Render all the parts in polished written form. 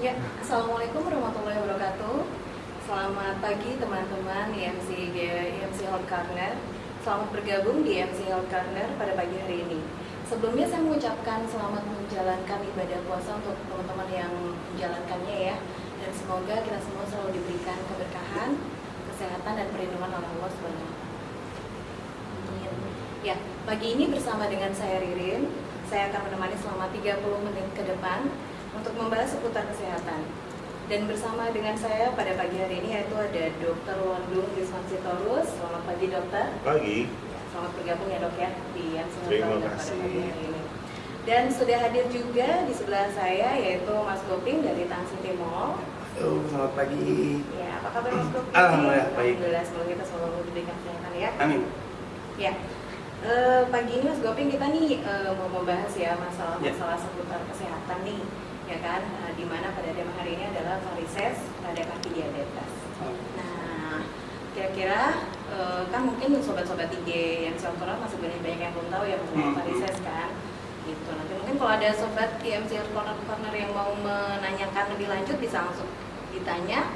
Ya, Assalamualaikum warahmatullahi wabarakatuh. Selamat pagi teman-teman IMC Health Corner. Selamat bergabung di IMC Health Corner pada pagi hari ini. Sebelumnya saya mengucapkan selamat menjalankan ibadah puasa untuk teman-teman yang menjalankannya ya. Dan semoga kita semua selalu diberikan keberkahan, kesehatan dan perlindungan oleh Allah Subhanahu wa Ta'ala. Amin. Ya, pagi ini bersama dengan saya Ririn, saya akan menemani selama 30 menit ke depan untuk membahas seputar kesehatan. Dan bersama dengan saya pada pagi hari ini yaitu ada Dr. Wondung Rizwan Sitorus. Selamat pagi dokter. Pagi. Ya, selamat bergabung ya dok ya di Terima pada kasih. pagi hari ini. Dan sudah hadir juga di sebelah saya yaitu Mas Goping dari Tang City Mall. Halo, selamat pagi. Ya, apa kabar Mas Goping? Alhamdulillah, baik. Alhamdulillah, semoga kita selalu diberikan kesehatan ya. Amin. Ya, pagi ini Mas Goping kita nih mau membahas ya masalah-masalah seputar kesehatan nih, ya kan? Di mana pada tema hari ini adalah varises pada kaki diabetes. Nah, kira-kira kan mungkin sobat-sobat IG yang sekarang masih banyak yang belum tahu ya mengenai varises kan? Gitu. Nanti mungkin kalau ada sobat IMC Corner yang mau menanyakan lebih lanjut bisa langsung ditanya,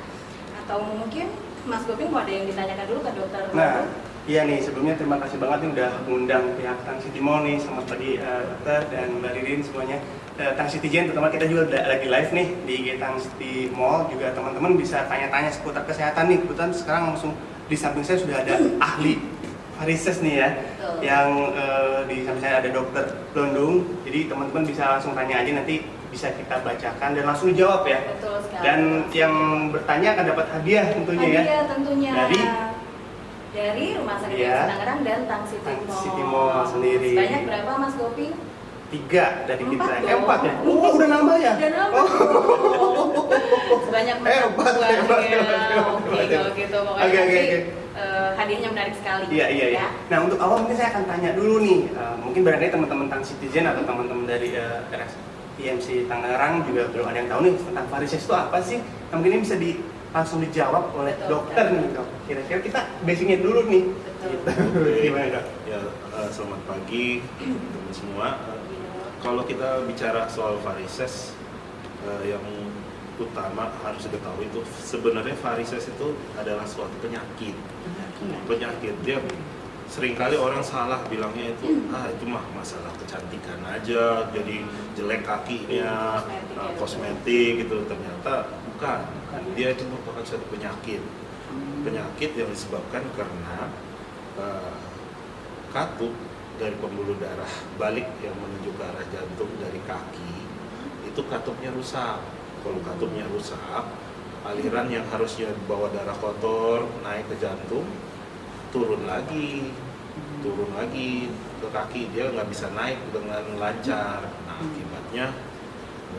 atau mungkin Mas Goping mau ada yang ditanyakan dulu ke dokter. Nah, iya nih, sebelumnya terima kasih banget nih udah mengundang pihak Tang City Mall nih. Selamat pagi dokter dan Mbak Ririn semuanya. Tang City Gen, terutama kita juga lagi live nih di IG Tang City Mall. Juga teman-teman bisa tanya-tanya seputar kesehatan nih. Kebetulan sekarang langsung di samping saya sudah ada ahli varises nih ya. Betul. Yang di samping saya ada dokter Wondung. Jadi teman-teman bisa langsung tanya aja, nanti bisa kita bacakan dan langsung dijawab ya. Betul sekali. Dan yang bertanya akan dapat hadiah tentunya ya. Hadiah tentunya dari Rumah Sakit Iya. Tangerang dan Tang City Tang Mall. City Mall sendiri. Sebanyak berapa Mas Goping? 3 dari kita. 4 dong. 4 ya? Oh, udah nambah ya? Udah nambah. Sebanyak 4 Hebat. Oke, kalau gitu pokoknya Oke. nanti hadiahnya menarik sekali. Iya. Ya. Nah, untuk awal mungkin saya akan tanya dulu nih. Mungkin barangkali teman-teman Tang Citizen atau teman-teman dari IMC Tangerang juga belum ada yang tahu nih tentang varises itu apa sih? Nah, mungkin ini bisa langsung dijawab oleh Betul. dokter nih, dok. Kira-kira kita basicnya dulu nih. Betul. Gitu. Gimana, dok? Ya, selamat pagi teman semua. Kalau kita bicara soal varises, yang utama harus diketahui itu sebenarnya varises itu adalah suatu penyakit. Dia seringkali orang salah bilangnya itu itu mah masalah kecantikan aja, jadi jelek kakinya, kosmetik gitu. Ternyata bukan. Dia itu merupakan suatu penyakit yang disebabkan karena katup dari pembuluh darah balik yang menuju ke arah jantung dari kaki itu katupnya rusak. Kalau katupnya rusak, aliran yang harusnya bawa darah kotor naik ke jantung turun lagi ke kaki, dia nggak bisa naik dengan lancar. Nah, akibatnya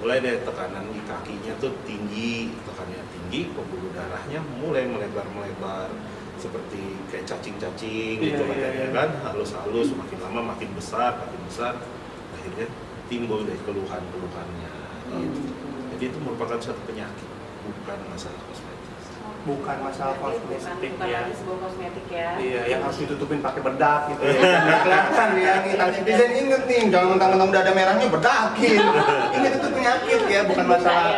mulai dari tekanan di kakinya tuh tinggi, tekanannya tinggi, pembuluh darahnya mulai melebar seperti kayak cacing-cacing gitu katanya kan, halus-halus, makin lama makin besar, akhirnya timbul dari keluhan-keluhannya gitu. Jadi itu merupakan suatu penyakit, bukan masalah kosmetik. Bukan masalah kosmetik bukan ya. lagi sebuah kosmetik ya. Iya, yang harus ditutupin pakai bedak gitu ya. Nggak kelihatan ya nih, Tang Citizen inget nih, jangan mentang-mentang udah ada merahnya bedakin. Ingat itu penyakit ya, bukan masalah.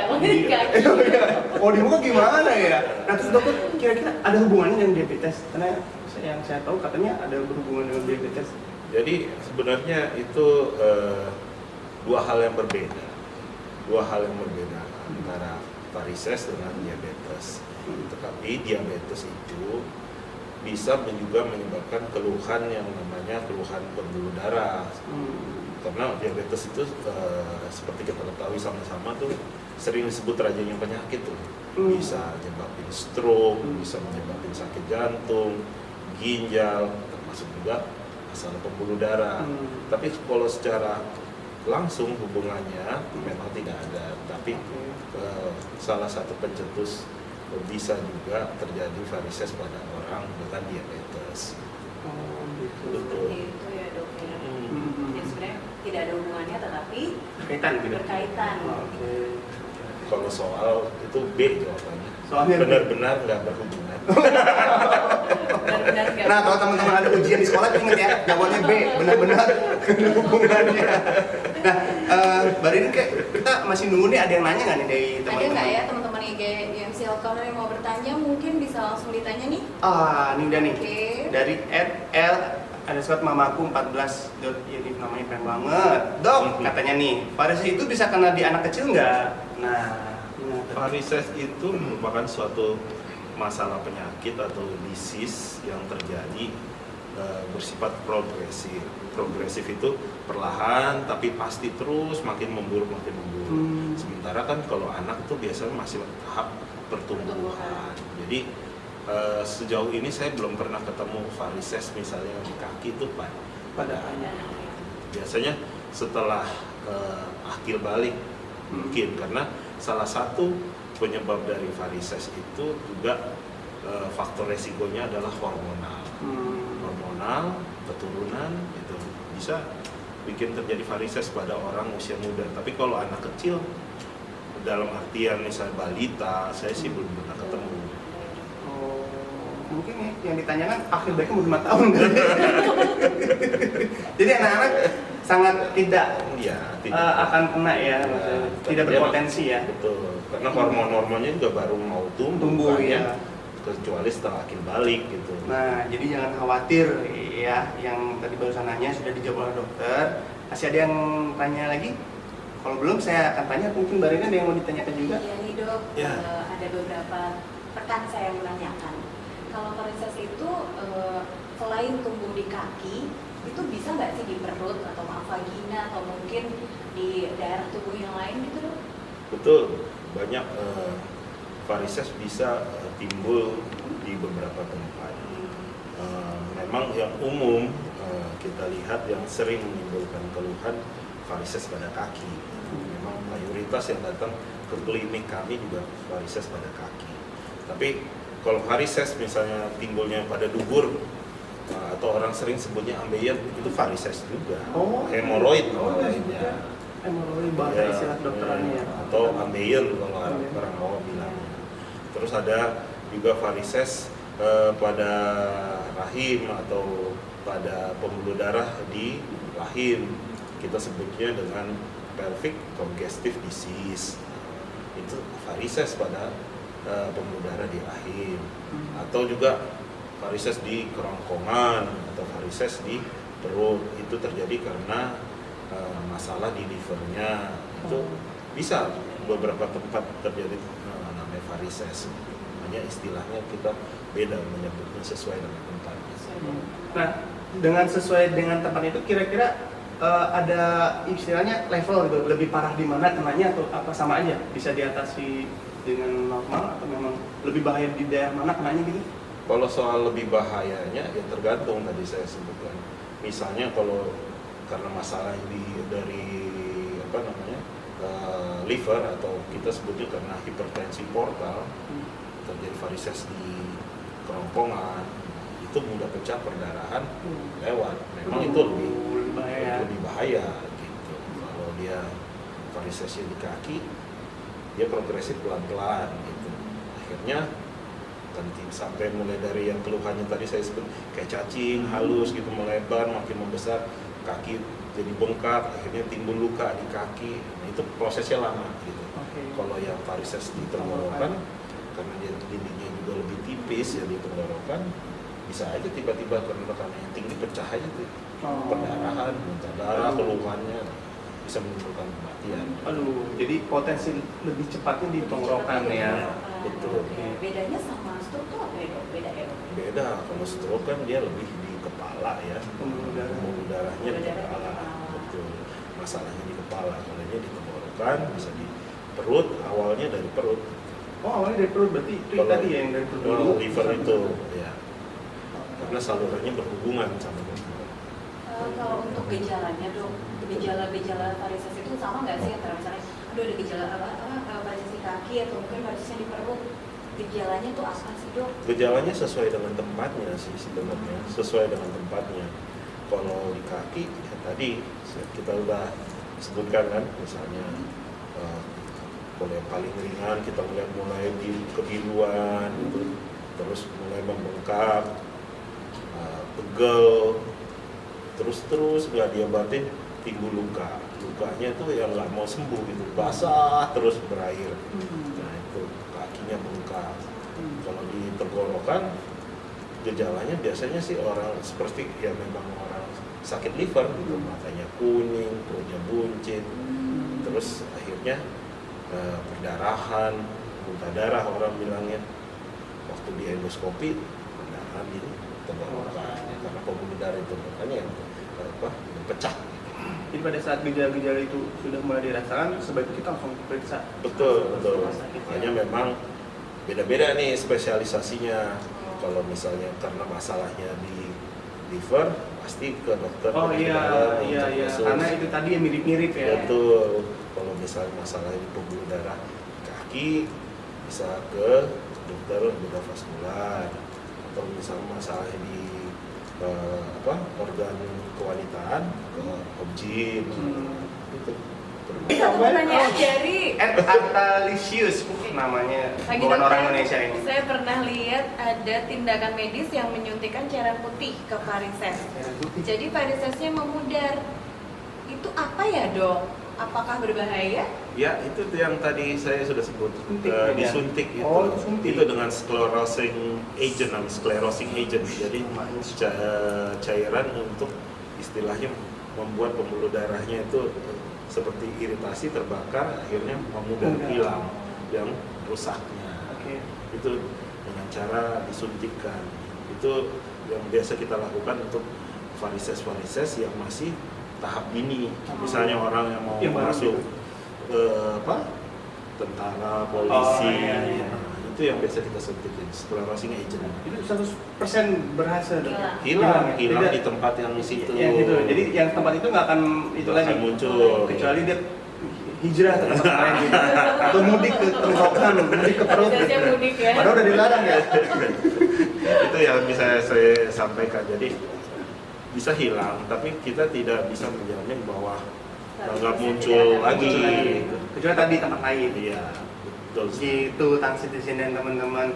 Oh, di muka gimana ya? Nah, terus dokter kira-kira ada hubungannya dengan diabetes? Karena yang saya tahu katanya ada berhubungan dengan diabetes. Jadi sebenarnya itu dua hal yang berbeda antara varises dengan diabetes. Tetapi diabetes itu bisa juga menyebabkan keluhan yang namanya keluhan pembuluh darah. Karena diabetes itu seperti kita ketahui sama-sama tuh sering disebut rajanya penyakit tuh. Bisa menyebabkan stroke, bisa menyebabkan sakit jantung, ginjal, termasuk juga masalah pembuluh darah. Tapi kalau secara langsung hubungannya memang tidak ada. Tapi salah satu pencetus bisa juga terjadi varises pada orang dengan diabetes. Oh, gitu. Betul. Itu ya dok ya. Yang sebenarnya tidak ada hubungannya tetapi Berkaitan gitu. berkaitan. Oke. Kalau soal itu B jawabannya. Soalnya benar-benar nggak berhubungan. Benar-benar nggak. Nah, kalau teman-teman ada ujian di sekolah ingat ya, jawabannya B, benar-benar ada hubungannya. Nah, Mbak Rini kita masih nunggu nih, ada yang nanya nggak nih dari Ada teman-teman? nggak ya teman-teman IG IMC Health Corner yang mau bertanya? Mungkin bisa langsung ditanya nih. Ini udah nih. Oke. Dari @l_mamaku 14. Ini namanya keren banget. Dok, katanya nih, varises itu bisa kena di anak kecil nggak? Nah, Varises itu merupakan suatu masalah penyakit atau disease yang terjadi bersifat progresif. Progresif itu perlahan tapi pasti terus makin memburuk. Sementara kan kalau anak itu biasanya masih tahap pertumbuhan. Jadi sejauh ini saya belum pernah ketemu varises misalnya di kaki itu pada anak. Biasanya setelah akil balik mungkin, karena salah satu penyebab dari varises itu juga faktor resikonya adalah hormonal. Hormonal, keturunan itu bisa bikin terjadi varises pada orang usia muda. Tapi kalau anak kecil dalam artian misalnya balita, saya sih belum pernah ketemu. Mungkin yang ditanyakan akhir baiknya mau 5 tahun. Jadi anak-anak sangat tidak akan kena ya, tidak berpotensi ya. Betul, karena hormon-hormonnya juga baru mau tumbuh ya. Kecuali setelah akil balik gitu. Nah, jadi jangan khawatir ya, yang tadi barusan nanya sudah dijawab oleh dokter. Masih ada yang tanya lagi? Kalau belum saya akan tanya, mungkin Mbak Rina ada yang mau ditanyakan juga? Iya nih dok, Ya. Ada beberapa rekan saya yang menanyakan. Kalau varises itu selain tumbuh di kaki, itu bisa nggak sih di perut atau vagina atau mungkin di daerah tubuh yang lain gitu dok? Betul, banyak varises bisa timbul di beberapa tempat. Memang yang umum kita lihat yang sering menimbulkan keluhan varises pada kaki. Memang mayoritas yang datang ke klinik kami juga varises pada kaki. Tapi kalau varises misalnya timbulnya pada dubur atau orang sering sebutnya ambeien, itu varises juga. Hemoroid namanya. Hemoroid bahasa istilah kedokterannya. Atau ambeien kalau orang awam bilangnya. Terus ada juga varises pada rahim atau pada pembuluh darah di rahim. Kita sebutnya dengan pelvic congestive disease. Itu varises pada pembuluh darah di rahim. Atau juga varises di kerongkongan atau varises di perut. Itu terjadi karena masalah di livernya. Itu bisa beberapa tempat terjadi namanya varises. Hanya istilahnya kita beda menyebutnya sesuai dengan tempatnya. Nah, dengan sesuai dengan tempat itu kira-kira ada istilahnya level gitu, lebih parah di mana kenanya atau apa sama aja? Bisa diatasi dengan normal atau memang lebih bahaya di daerah mana kenanya gitu? Kalau soal lebih bahayanya ya tergantung tadi saya sebutkan. Misalnya kalau karena masalah dari apa namanya liver atau kita sebutnya karena hipertensi portal, terjadi varises di kerongkongan, itu mudah pecah perdarahan lewat. Memang itu lebih bahaya gitu. Kalau dia varisesnya di kaki, dia progresif pelan-pelan gitu. Akhirnya sampai mulai dari yang keluhannya tadi saya sebut kayak cacing halus gitu, melebar makin membesar, kaki jadi bengkak, akhirnya timbul luka di kaki. Nah, itu prosesnya lama gitu. Kalau yang varises di tenggorokan, karena dia dindingnya juga lebih tipis ya di tenggorokan, bisa aja tiba-tiba karena tekanan yang tinggi pecah aja tuh. Perdarahan, muntah darah, keluhannya bisa menimbulkan kematian. Jadi potensi lebih cepatnya di tenggorokan ya. Betul. Bedanya sama stroke tuh apa ya dok? Beda, kalau stroke kan dia lebih di kepala ya. Pembuluh darahnya di kepala. Betul. Masalahnya di kepala, kalau dia di tenggorokan bisa di perut, awalnya dari perut. Awalnya dari perut, berarti itu tadi ya yang dari perut dulu. Liver itu, ya. Karena salurannya berhubungan sama liver. Kalau untuk gejalanya dok, gejala varises itu sama nggak sih antara misalnya, ada gejala varises di kaki atau mungkin varisesnya di perut, gejalanya tuh apa sih dok? Gejalanya sesuai dengan tempatnya sih sebenarnya, sesuai dengan tempatnya. Kalau di kaki, ya tadi kita udah sebutkan kan, misalnya kalau yang paling ringan kita mulai di kebiruan gitu, terus mulai membengkak, pegel, terus nggak diobatin timbul luka. lukanya itu yang nggak mau sembuh gitu, basah terus berair. Nah itu kakinya bengkak. Kalau di tenggorokan gejalanya biasanya sih orang seperti ya memang orang sakit liver gitu, matanya kuning, perutnya buncit, terus akhirnya perdarahan, muntah darah orang bilangnya. Waktu di endoskopi perdarahan di tenggorokan karena pembuluh darah itu makanya yang pecah. Jadi pada saat gejala-gejala itu sudah mulai dirasakan, sebaiknya kita langsung periksa. Betul. Hanya memang beda-beda nih spesialisasinya. Kalau misalnya karena masalahnya di liver, pasti ke dokter. Oh iya. Karena itu tadi yang mirip-mirip ya. Betul. Kalau misalnya masalah di pembuluh darah kaki, bisa ke dokter bedah vaskular. Atau misalnya masalah di organ kewanitaan ke OB-GYN. Itu Bisa pertanyaan dari Atalisius namanya, lagi bukan dokter, orang Indonesia ini. Saya pernah lihat ada tindakan medis yang menyuntikkan cairan putih ke varises. Jadi varisesnya memudar. Itu apa ya, Dok? Apakah berbahaya? Ya, itu tuh yang tadi saya sudah sebut, disuntik itu. Oh, disuntik. Itu dengan sclerosing agent, namanya sclerosing agent. Jadi cairan untuk istilahnya membuat pembuluh darahnya itu seperti iritasi, terbakar, akhirnya memudar, hilang yang rusaknya. Itu dengan cara disuntikkan. Itu yang biasa kita lakukan untuk varises-varises yang masih tahap dini. Misalnya orang yang mau masuk tentara, polisi, itu yang biasa kita suntikin, sclerosing agent. Itu 100% berhasil. Hilang di tempat yang di situ. Ya, gitu. Jadi yang tempat itu nggak akan itu lagi muncul, kecuali dia hijrah ke tempat lain gitu. Atau mudik ke tenggorokan, mudik ke perut. Biasanya mudik ya. Padahal udah dilarang ya. Itu yang bisa saya sampaikan. Jadi bisa hilang, tapi kita tidak bisa menjamin bahwa nggak muncul lagi. Kecuali tadi tempat lain. Iya, betul. Gitu, Tang Citizen dan teman-teman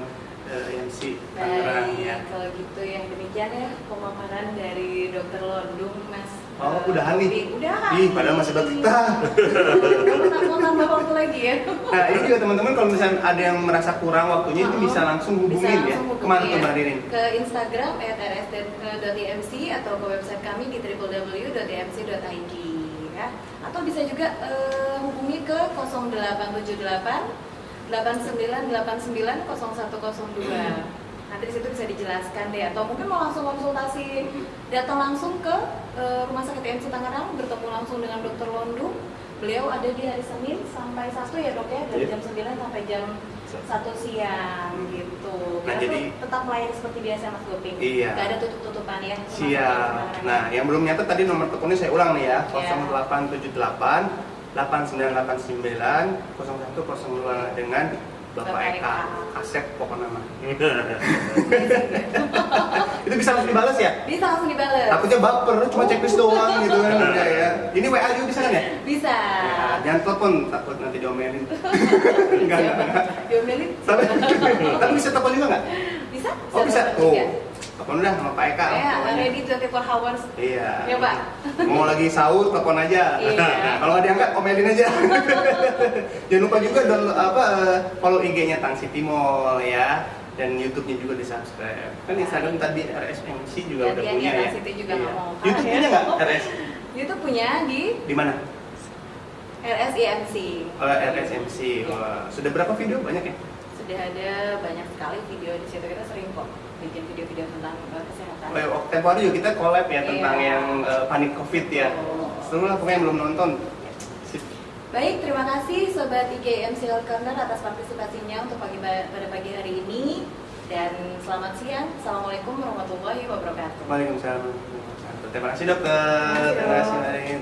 MC Tangerang Baik, ya. kalau gitu yang demikian ya pemaparan dari Dr. Londung, Mas. Oh, udahan nih. Udahan. Ih, padahal masih betah. Mau tambah waktu lagi ya? Nah, ini juga teman-teman kalau misalnya ada yang merasa kurang waktunya itu bisa langsung hubungin ya. Kemana tuh Mbak Ririn? Ke Instagram @rs.imc atau ke website kami di www.imc.id ya. Atau bisa juga hubungi ke 0878 8989 0102. Nanti di situ bisa dijelaskan deh, atau mungkin mau langsung konsultasi, datang langsung ke Rumah Sakit IMC Tangerang, bertemu langsung dengan Dr. Londung. Beliau ada di hari Senin sampai Sabtu ya, Dok ya, dari jam 9 sampai jam 1 siang gitu. Nah, jadi tetap melayani seperti biasa Mas Goping. Iya. Gak ada tutup-tutupan ya. Siap. Nah, yang belum nyatet tadi nomor teleponnya saya ulang nih ya, 0878 8989 0102 dengan Bapak Eka, Kasep pokok nama. Itu bisa langsung dibalas ya? Bisa langsung dibalas. Takutnya baper, cuma checklist doang gitu kan udah ya. Ini WA juga bisa kan ya? Bisa. Ya, jangan telepon, takut nanti diomelin. Enggak. Diomelin. Tapi bisa telepon juga nggak? Bisa. Oh bisa. Tuh. Telepon udah sama Pak Eka. Ya, ready 24 hours. Iya. Ya, Pak. Mau lagi sahur, telepon aja. Iya. Kalau nggak diangkat, omelin aja. Jangan lupa juga follow IG-nya Tang City Mall ya. Dan YouTube-nya juga di-subscribe. Kan Instagram tadi RSMC juga udah punya ya. City juga Iya. ngomong. YouTube punya nggak RS? YouTube punya Di mana? RSIMC. RSMC. Wah, sudah berapa video? Banyak ya? Sudah ada banyak sekali video di situ, kita sering kok bikin video-video tentang kesehatan. Tempo hari juga kita collab ya tentang Iya. yang panik COVID ya. Seru lah pokoknya yang belum nonton. Baik, terima kasih Sobat IGMC Health Corner atas partisipasinya untuk pada pagi hari ini. Dan selamat siang. Assalamualaikum warahmatullahi wabarakatuh. Waalaikumsalam. Terima kasih dokter. Terima kasih.